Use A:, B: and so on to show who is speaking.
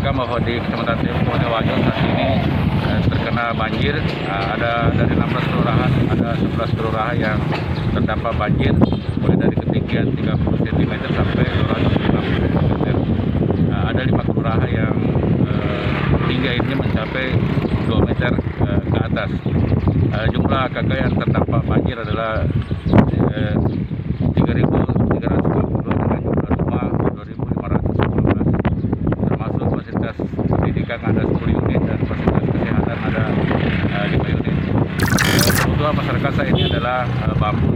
A: sampaikan bahwa di Kecamatan Wonowajo saat ini terkena banjir. Ada dari 16 kelurahan, ada 11 kelurahan yang terdampak banjir, mulai dari ketinggian 30 cm sampai 250 cm. Ada 5 kelurahan yang tinggi airnya mencapai 2 meter ke atas. Jumlah KK yang terdampak banjir adalah 3.350 dengan jumlah rumah 2.519, termasuk fasilitas pendidikan ada 10 unit dan fasilitas kesehatan ada 5 unit. Kebutuhan masyarakat saat ini adalah bambu